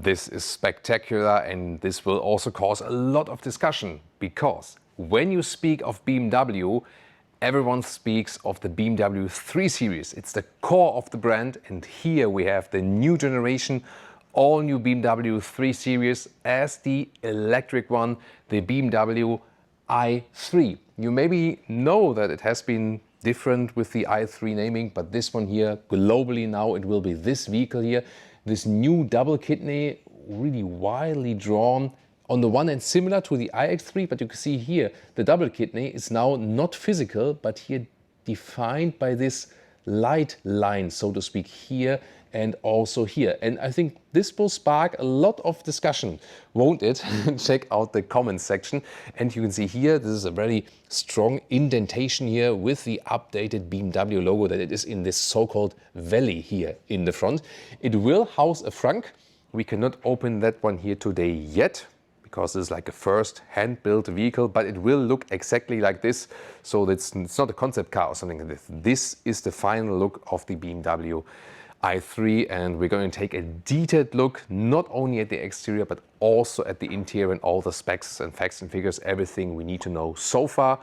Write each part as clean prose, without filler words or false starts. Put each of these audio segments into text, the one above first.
This is spectacular, and this will also cause a lot of discussion, because when you speak of BMW, everyone speaks of the BMW 3 Series. It's the core of the brand, and here we have the new generation, all new BMW 3 Series as the electric one, the BMW i3. You maybe know that it has been different with the i3 naming, but this one here, globally now, it will be this vehicle here, this new double kidney, really widely drawn. On the one hand similar to the iX3, but you can see here the double kidney is now not physical, but here defined by this light line, so to speak, here and also here. And I think this will spark a lot of discussion, won't it? Check out the comments section. And you can see here, this is a very strong indentation here with the updated BMW logo, that it is in this so-called valley here in the front. It will house a Frunk. We cannot open that one here today yet, because it's like a first hand-built vehicle, but it will look exactly like this. So it's not a concept car or something like this. This is the final look of the BMW i3, and we're going to take a detailed look not only at the exterior but also at the interior and all the specs and facts and figures, everything we need to know so far.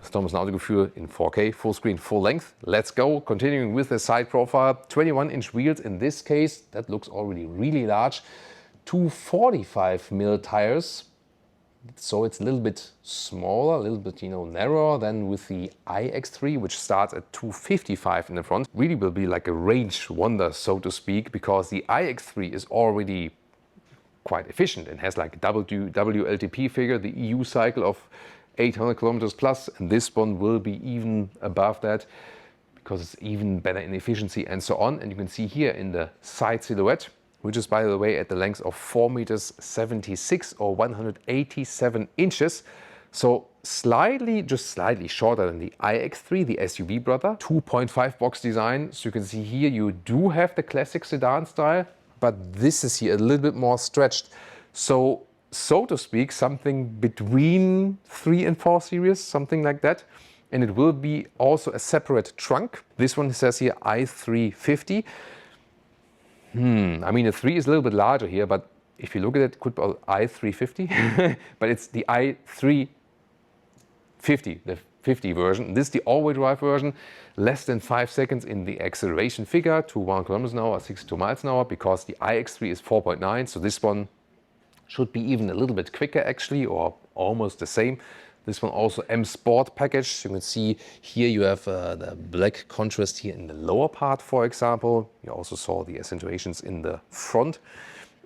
Thomas Autogefühl in 4K, full screen, full length. Let's go. Continuing with the side profile, 21-inch wheels in this case. That looks already really large. 245mm tires, so it's a little bit smaller, a little bit, narrower than with the iX3, which starts at 255 in the front. Really will be like a range wonder, so to speak, because the iX3 is already quite efficient and has like a WLTP figure, the EU cycle of 800 kilometers plus, and this one will be even above that because it's even better in efficiency and so on. And you can see here in the side silhouette, which is, by the way, at the length of 4 meters 76 or 187 inches. So just slightly shorter than the iX3, the SUV brother. 2.5 box design. So you can see here you do have the classic sedan style, but this is here a little bit more stretched. So to speak, something between 3 and 4 Series, something like that. And it will be also a separate trunk. This one says here i350. I mean, the 3 is a little bit larger here, but if you look at it, it could be i350, but it's the i350, the 50 version. This is the all-wheel drive version, less than 5 seconds in the acceleration figure to 1 kilometers an hour or 62 miles an hour, because the iX3 is 4.9, so this one should be even a little bit quicker actually, or almost the same. This one also M Sport package. You can see here you have the black contrast here in the lower part, for example. You also saw the accentuations in the front.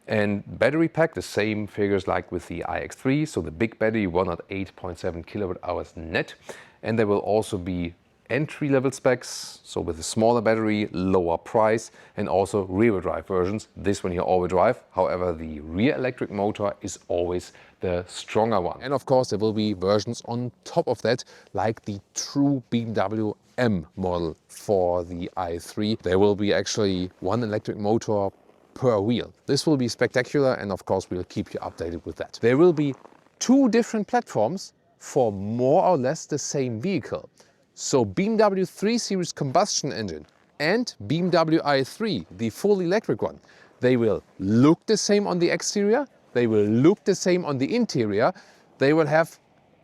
And battery pack, the same figures like with the iX3. So the big battery, 108.7 kilowatt hours net. And there will also be entry-level specs, so with a smaller battery, lower price, and also rear-wheel drive versions. This one here all-wheel drive. However, the rear electric motor is always the stronger one. And of course, there will be versions on top of that, like the true BMW M model for the i3. There will be actually one electric motor per wheel. This will be spectacular, and of course, we'll keep you updated with that. There will be 2 different platforms for more or less the same vehicle. So BMW 3 Series combustion engine and BMW i3, the full electric one, they will look the same on the exterior, they will look the same on the interior, they will have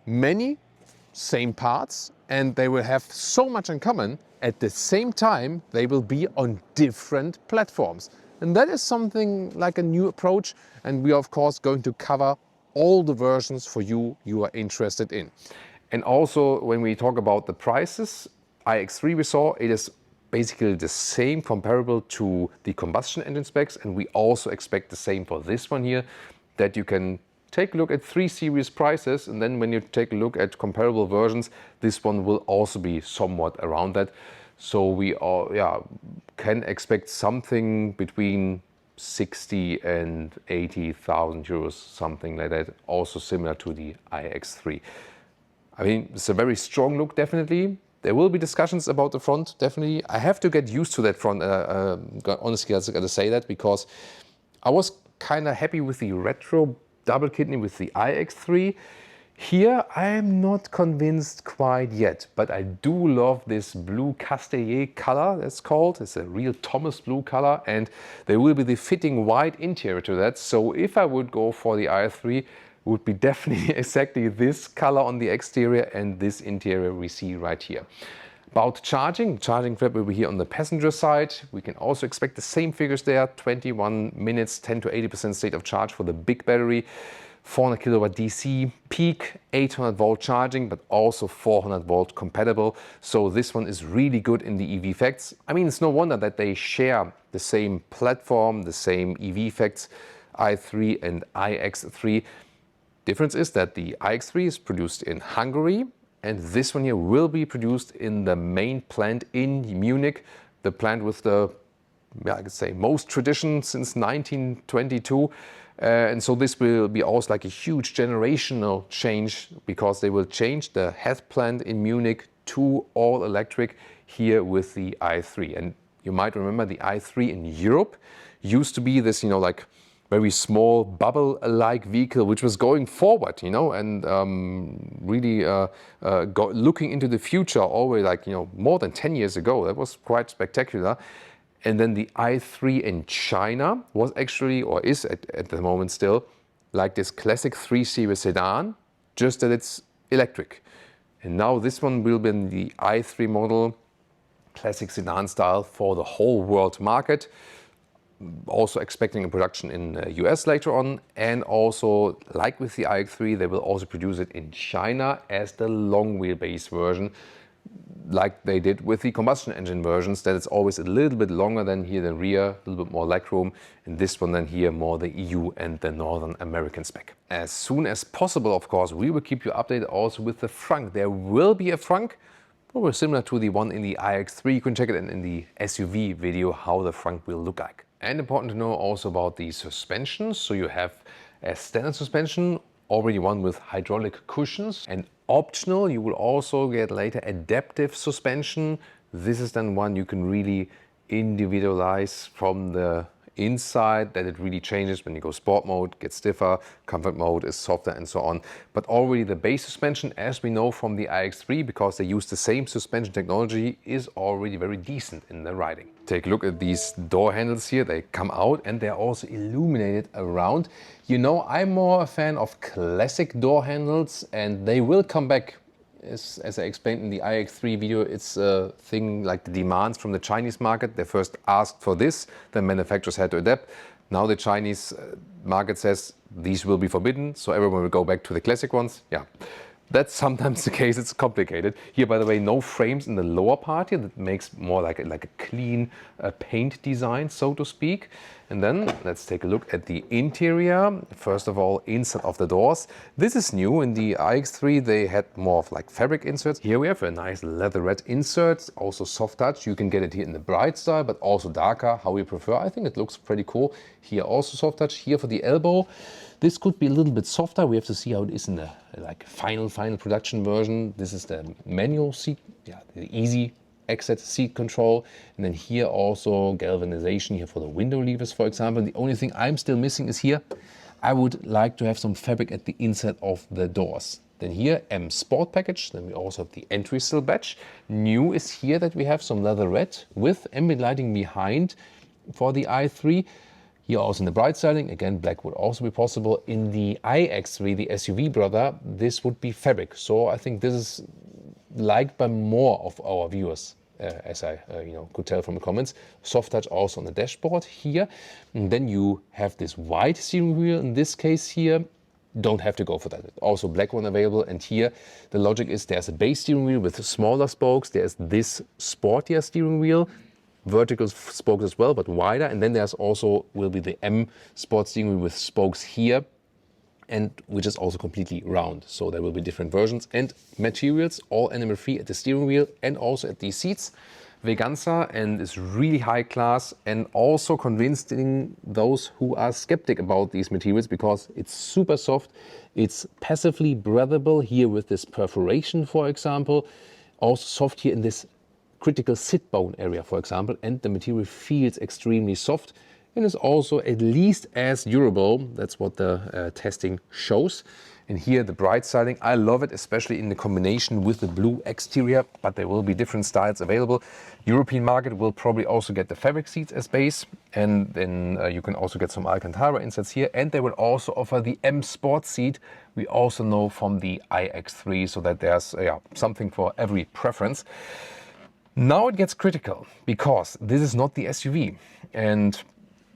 many same parts, and they will have so much in common. At the same time, they will be on different platforms. And that is something like a new approach, and we are of course going to cover all the versions for you are interested in. And also, when we talk about the prices, iX3 we saw, it is basically the same, comparable to the combustion engine specs, and we also expect the same for this one here, that you can take a look at 3 Series prices, and then when you take a look at comparable versions, this one will also be somewhat around that. So we can expect something between 60 and 80,000 euros, something like that, also similar to the iX3. I mean, it's a very strong look, definitely. There will be discussions about the front, definitely. I have to get used to that front, honestly, I got to say that, because I was kind of happy with the retro double kidney with the iX3. Here I'm not convinced quite yet, but I do love this blue Castellet color, it's called. It's a real Thomas blue color, and there will be the fitting white interior to that. So if I would go for the i3, it would be definitely exactly this color on the exterior and this interior we see right here. About charging flap will be here on the passenger side. We can also expect the same figures there, 21 minutes, 10 to 80% state of charge for the big battery. 400 kilowatt DC peak, 800 volt charging, but also 400 volt compatible. So this one is really good in the EV facts. I mean, it's no wonder that they share the same platform, the same EV facts, i3 and iX3. Difference is that the iX3 is produced in Hungary, and this one here will be produced in the main plant in Munich, the plant with the, I could say, most tradition since 1922. And so this will be also like a huge generational change, because they will change the head plant in Munich to all electric here with the i3. And you might remember the i3 in Europe used to be this, like very small bubble-like vehicle, which was going forward, and really looking into the future already, like, more than 10 years ago. That was quite spectacular. And then the i3 in China was actually, or is at the moment still, like this classic 3 Series sedan, just that it's electric. And now this one will be the i3 model, classic sedan style for the whole world market. Also expecting a production in the US later on, and also, like with the iX3, they will also produce it in China as the long wheelbase version, like they did with the combustion engine versions, that it's always a little bit longer than here the rear, a little bit more legroom, and this one then here more the EU and the Northern American spec. As soon as possible, of course, we will keep you updated also with the Frunk. There will be a Frunk, probably similar to the one in the iX3. You can check it in the SUV video how the Frunk will look like. And important to know also about the suspension. So you have a standard suspension, already one with hydraulic cushions, and optional you will also get later adaptive suspension. This is then one you can really individualize from the inside, that it really changes when you go sport mode, gets stiffer, comfort mode is softer, and so on. But already the base suspension, as we know from the iX3, because they use the same suspension technology, is already very decent in the riding. Take a look at these door handles here. They come out and they're also illuminated around. I'm more a fan of classic door handles, and they will come back. As I explained in the iX3 video, it's a thing like the demands from the Chinese market. They first asked for this, then manufacturers had to adapt. Now the Chinese market says these will be forbidden, so everyone will go back to the classic ones. Yeah, that's sometimes the case. It's complicated. Here, by the way, no frames in the lower part here. That makes more like a clean paint design, so to speak. And then let's take a look at the interior. First of all, inside of the doors. This is new. In the iX3, they had more of like fabric inserts. Here we have a nice leatherette insert, also soft touch. You can get it here in the bright style, but also darker, how you prefer. I think it looks pretty cool. Here also soft touch. Here for the elbow. This could be a little bit softer. We have to see how it is in the final production version. This is the manual seat, the easy exit seat control. And then here also galvanization here for the window levers, for example. The only thing I'm still missing is here, I would like to have some fabric at the inside of the doors. Then here, M Sport package. Then we also have the entry sill badge. New is here that we have some leatherette with ambient lighting behind for the i3. Here also in the bright styling, again, black would also be possible. In the iX3, the SUV brother, this would be fabric. So I think this is liked by more of our viewers, as I could tell from the comments. Soft touch also on the dashboard here. And then you have this white steering wheel. In this case here, don't have to go for that. Also black one available. And here the logic is there's a base steering wheel with smaller spokes. There's this sportier steering wheel. Vertical spokes as well, but wider. And then there's also will be the M Sport steering wheel with spokes here, and which is also completely round. So there will be different versions and materials, all animal free at the steering wheel and also at the seats. Veganza, and is really high class, and also convincing those who are skeptic about these materials, because it's super soft. It's passively breathable here with this perforation, for example. Also soft here in this critical sit bone area, for example, and the material feels extremely soft and is also at least as durable. That's what the testing shows. And here the bright styling, I love it, especially in the combination with the blue exterior, but there will be different styles available. European market will probably also get the fabric seats as base, and then you can also get some Alcantara inserts here, and they will also offer the M Sport seat, we also know from the iX3, so that there's something for every preference. Now it gets critical, because this is not the SUV, and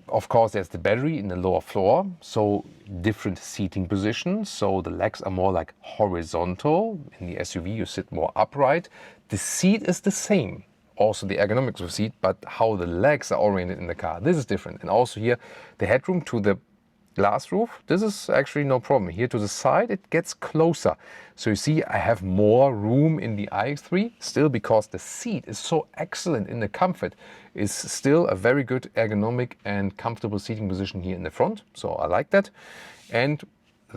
of course, there's the battery in the lower floor, so different seating positions. So the legs are more like horizontal. In the SUV, you sit more upright. The seat is the same, also the ergonomics of the seat, but how the legs are oriented in the car, this is different. And also here, the headroom to the glass roof, this is actually no problem. Here to the side, it gets closer. So you see, I have more room in the iX3, still because the seat is so excellent in the comfort. It's still a very good ergonomic and comfortable seating position here in the front. So I like that. And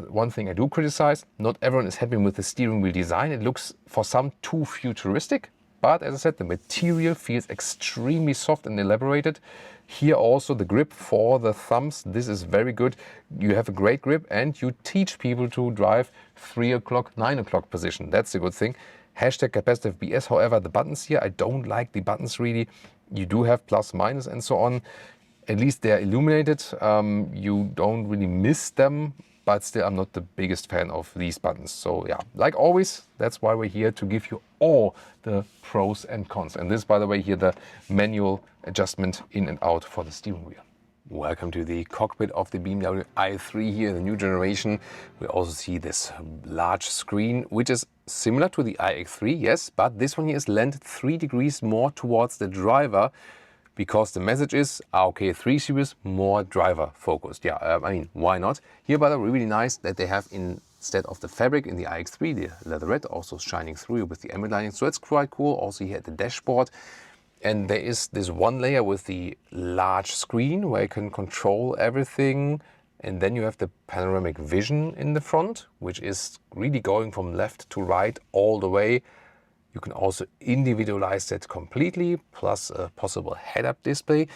one thing I do criticize, not everyone is happy with the steering wheel design. It looks for some too futuristic. But as I said, the material feels extremely soft and elaborated. Here also the grip for the thumbs, this is very good. You have a great grip and you teach people to drive 3 o'clock, 9 o'clock position. That's a good thing. Hashtag capacitive BS, however, the buttons here, I don't like the buttons really. You do have plus, minus and so on. At least they're illuminated. You don't really miss them. But still, I'm not the biggest fan of these buttons. So yeah, like always, that's why we're here to give you all the pros and cons. And this, by the way, here, the manual adjustment in and out for the steering wheel. Welcome to the cockpit of the BMW i3 here, the new generation. We also see this large screen, which is similar to the iX3, yes, but this one here is lent 3 degrees more towards the driver, because the message is, okay, 3 Series, more driver focused. Yeah, I mean, why not? Here, by the way, really nice that they have, instead of the fabric in the iX3, the leatherette also shining through with the ambient lighting. So it's quite cool. Also here at the dashboard. And there is this one layer with the large screen where you can control everything. And then you have the panoramic vision in the front, which is really going from left to right all the way. You can also individualize that completely, plus a possible head-up display.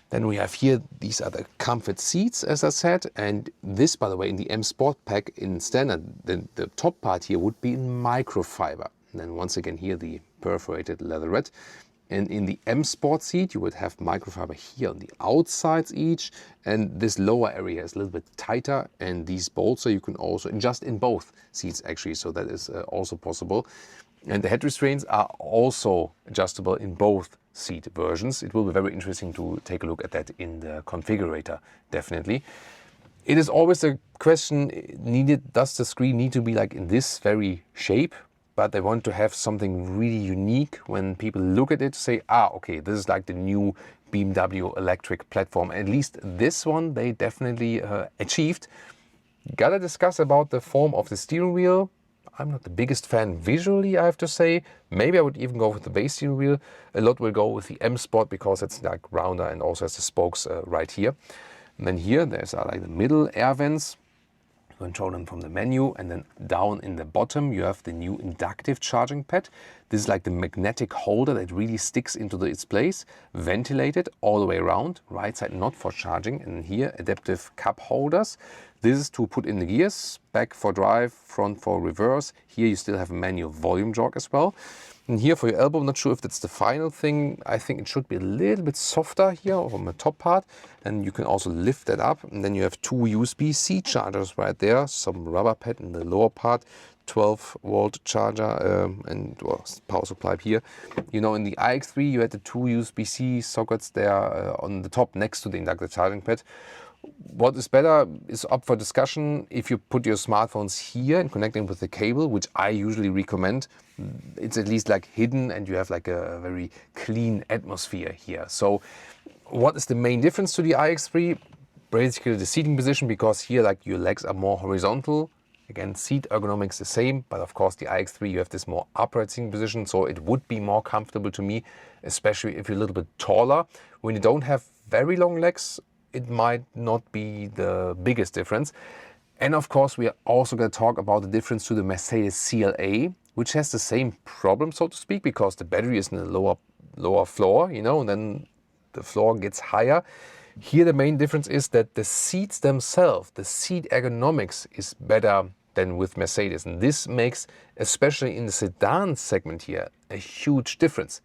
Then we have here, these are the comfort seats, as I said. And this, by the way, in the M Sport pack in standard, the top part here would be in microfiber. And then once again here, the perforated leatherette. And in the M Sport seat, you would have microfiber here on the outsides each. And this lower area is a little bit tighter. And these bolts, you can also adjust in both seats, actually. So that is also possible. And the head restraints are also adjustable in both seat versions. It will be very interesting to take a look at that in the configurator, definitely. It is always a question needed, does the screen need to be like in this very shape? But they want to have something really unique when people look at it, say, okay, this is like the new BMW electric platform. At least this one they definitely achieved. Gotta discuss about the form of the steering wheel. I'm not the biggest fan visually, I have to say. Maybe I would even go with the base steering wheel. A lot will go with the M Sport because it's like rounder and also has the spokes right here. And then here, there's like the middle air vents. You control them from the menu, and then down in the bottom you have the new inductive charging pad. This is like the magnetic holder that really sticks into its place, ventilated all the way around, right side not for charging, and here adaptive cup holders. This is to put in the gears, back for drive, front for reverse. Here you still have a manual volume jog as well. And here for your elbow, I'm not sure if that's the final thing. I think it should be a little bit softer here on the top part. And you can also lift that up. And then you have 2 USB-C chargers right there. Some rubber pad in the lower part. 12-volt charger and power supply here. You know, in the iX3, you had the 2 USB-C sockets there on the top next to the inductive charging pad. What is better is up for discussion. If you put your smartphones here and connect them with the cable, which I usually recommend, it's at least like hidden and you have like a very clean atmosphere here. So what is the main difference to the iX3? Basically the seating position, because here like your legs are more horizontal. Again, seat ergonomics the same, but of course the iX3 you have this more upright seating position, so it would be more comfortable to me, especially if you're a little bit taller. When you don't have very long legs, it might not be the biggest difference. And of course, we are also going to talk about the difference to the Mercedes CLA, which has the same problem, so to speak, because the battery is in the lower floor, you know, and then the floor gets higher. Here, the main difference is that the seats themselves, the seat ergonomics is better than with Mercedes. And this makes, especially in the sedan segment here, a huge difference.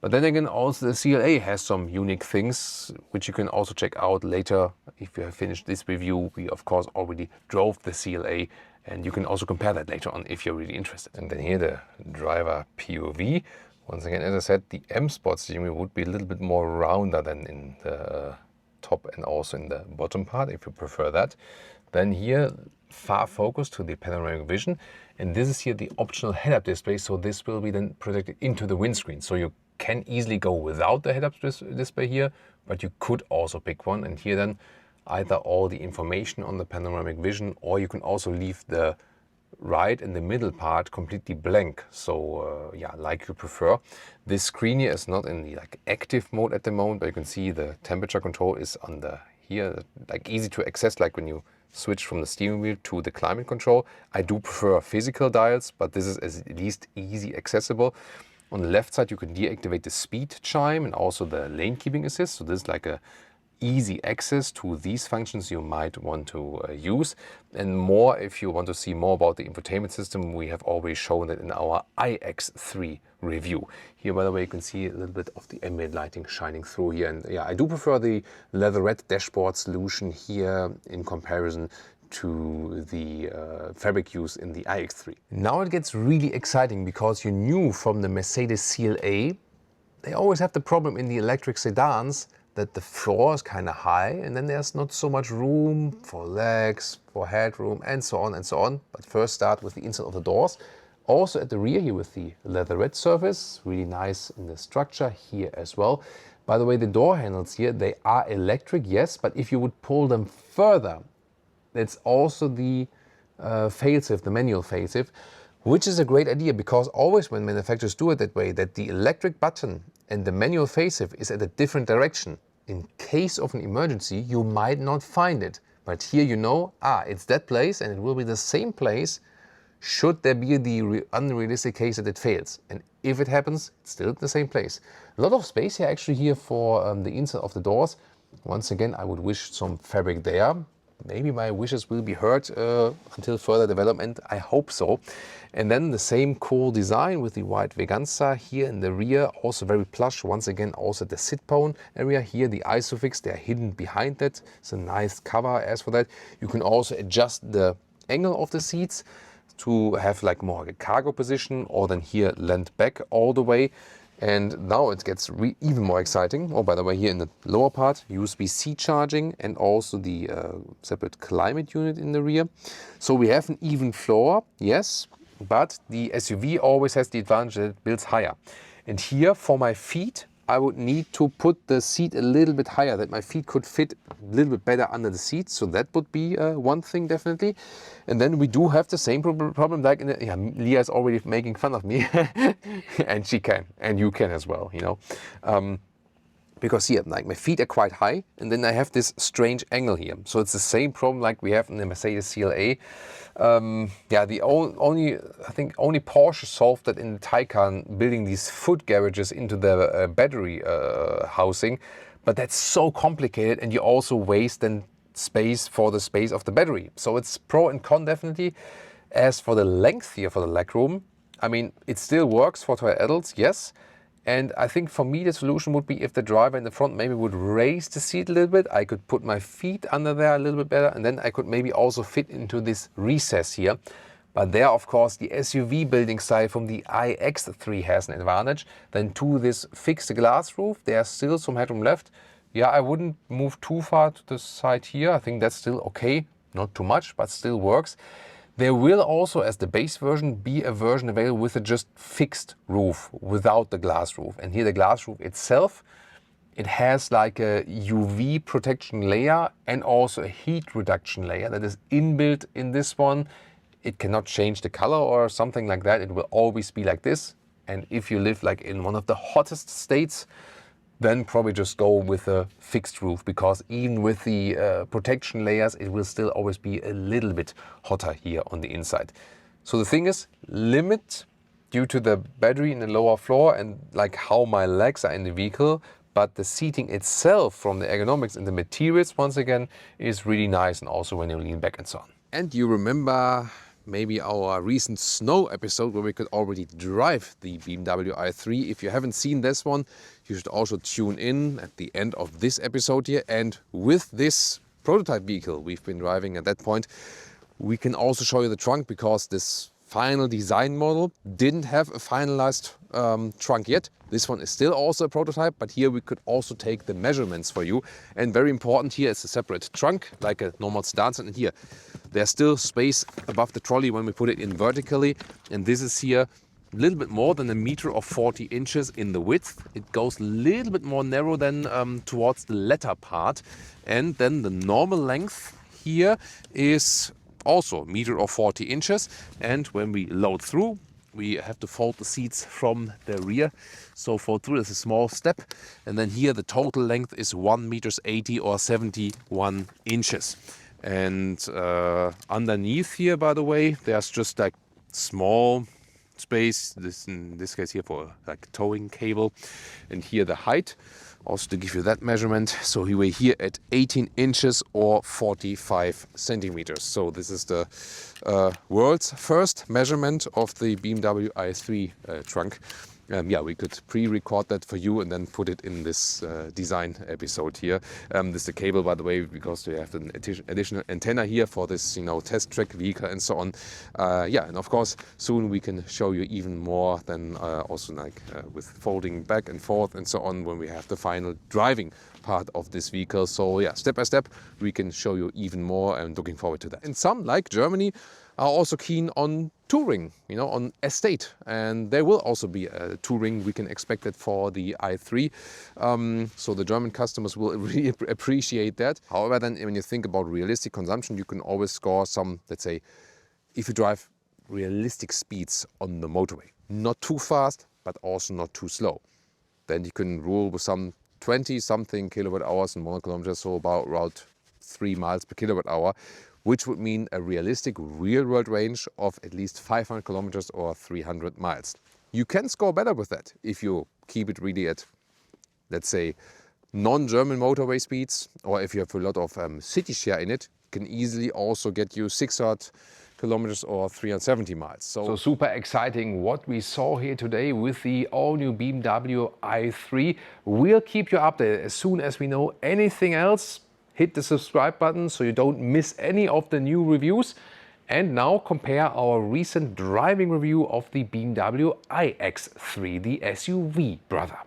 But then again, also the CLA has some unique things, which you can also check out later. If you have finished this review, we of course already drove the CLA, and you can also compare that later on if you're really interested. And then here the driver POV. Once again, as I said, the M Sport steering wheel would be a little bit more rounder than in the top and also in the bottom part, if you prefer that. Then here, far focus to the panoramic vision. And this is here the optional head-up display. So this will be then projected into the windscreen. So you can easily go without the head-up display here, but you could also pick one. And here then either all the information on the panoramic vision, or you can also leave the right and the middle part completely blank. So yeah, like you prefer. This screen here is not in the active mode at the moment, but you can see the temperature control is on the here, like easy to access, like when you switch from the steering wheel to the climate control. I do prefer physical dials, but this is at least easy accessible. On the left side, you can deactivate the speed chime and also the lane keeping assist. So this is like a easy access to these functions you might want to use. And more, if you want to see more about the infotainment system, we have always shown it in our iX3 review. Here, by the way, you can see a little bit of the ambient lighting shining through here. And yeah, I do prefer the leatherette dashboard solution here in comparison to the fabric use in the iX3. Now it gets really exciting, because you knew from the Mercedes CLA, they always have the problem in the electric sedans that the floor is kind of high, and then there's not so much room for legs, for headroom, and so on and so on. But first start with the inside of the doors. Also at the rear here with the leatherette surface, really nice in the structure here as well. By the way, the door handles here, they are electric, yes, but if you would pull them further, that's also the failsafe, the manual failsafe, which is a great idea, because always when manufacturers do it that way, that the electric button and the manual failsafe is at a different direction. In case of an emergency, you might not find it. But here you know, it's that place, and it will be the same place should there be the unrealistic case that it fails. And if it happens, it's still the same place. A lot of space here actually here for the inside of the doors. Once again, I would wish some fabric there. Maybe my wishes will be heard until further development. I hope so. And then the same cool design with the white Veganza here in the rear, also very plush. Once again, also the sit bone area here, the Isofix, they're hidden behind that. It's a nice cover. As for that, you can also adjust the angle of the seats to have like more a cargo position, or then here leant back all the way. And now it gets even more exciting. Oh, by the way, here in the lower part, USB-C charging, and also the separate climate unit in the rear. So we have an even floor, yes, but the SUV always has the advantage that it builds higher. And here for my feet, I would need to put the seat a little bit higher, that my feet could fit a little bit better under the seat. So that would be one thing definitely. And then we do have the same problem like in the, yeah, Leah is already making fun of me and she can, and you can as well, you know. Because here, like my feet are quite high, and then I have this strange angle here. So it's the same problem like we have in the Mercedes CLA. Yeah, the only Porsche solved that in the Taycan, building these foot garages into the battery housing. But that's so complicated, and you also waste then space for the space of the battery. So it's pro and con definitely. As for the length here for the legroom, I mean, it still works for toy adults, yes. And I think for me the solution would be if the driver in the front maybe would raise the seat a little bit. I could put my feet under there a little bit better, and then I could maybe also fit into this recess here. But there, of course, the SUV building style from the iX3 has an advantage. Then to this fixed glass roof, there's still some headroom left. Yeah, I wouldn't move too far to the side here. I think that's still okay. Not too much, but still works. There will also, as the base version, be a version available with a just fixed roof without the glass roof. And here the glass roof itself, it has like a UV protection layer and also a heat reduction layer that is inbuilt in this one. It cannot change the color or something like that. It will always be like this. And if you live like in one of the hottest states, then probably just go with a fixed roof, because even with the protection layers, it will still always be a little bit hotter here on the inside. So the thing is, limit due to the battery in the lower floor and like how my legs are in the vehicle, but the seating itself from the ergonomics and the materials, once again, is really nice, and also when you lean back and so on. And you remember maybe our recent snow episode where we could already drive the BMW i3. If you haven't seen this one, you should also tune in at the end of this episode here. And with this prototype vehicle we've been driving at that point, we can also show you the trunk, because this final design model didn't have a finalized trunk yet. This one is still also a prototype, but here we could also take the measurements for you. And very important, here is a separate trunk, like a normal sedan. And here, there's still space above the trolley when we put it in vertically. And this is here a little bit more than 1.40 meters in the width. It goes a little bit more narrow than towards the latter part. And then the normal length here is also 1.40 meters. And when we load through, we have to fold the seats from the rear. So fold through is a small step. And then here the total length is 1.80 meters or 71 inches. And underneath here, by the way, there's just like small space, this in this case here for like towing cable. And here the height, also to give you that measurement. So we're here at 18 inches or 45 centimeters. So this is the world's first measurement of the BMW i3 trunk. Yeah, we could pre-record that for you and then put it in this design episode here. This is the cable, by the way, because we have an additional antenna here for this, test track vehicle and so on. Yeah, and of course, soon we can show you even more than also like with folding back and forth and so on when we have the final driving part of this vehicle. So yeah, step by step, we can show you even more, and looking forward to that. And some, like Germany, are also keen on touring, on estate, and there will also be a touring. We can expect it for the i3. So the German customers will really appreciate that. However, then when you think about realistic consumption, you can always score some, let's say, if you drive realistic speeds on the motorway, not too fast, but also not too slow, then you can rule with some 20-something kilowatt hours in 1 kilometer, so about 3 miles per kilowatt hour, which would mean a realistic real-world range of at least 500 kilometers or 300 miles. You can score better with that if you keep it really at, let's say, non-German motorway speeds, or if you have a lot of city share in it, can easily also get you 600 kilometers or 370 miles. So super exciting what we saw here today with the all-new BMW i3. We'll keep you updated as soon as we know anything else. Hit the subscribe button so you don't miss any of the new reviews. And now compare our recent driving review of the BMW iX3, the SUV brother.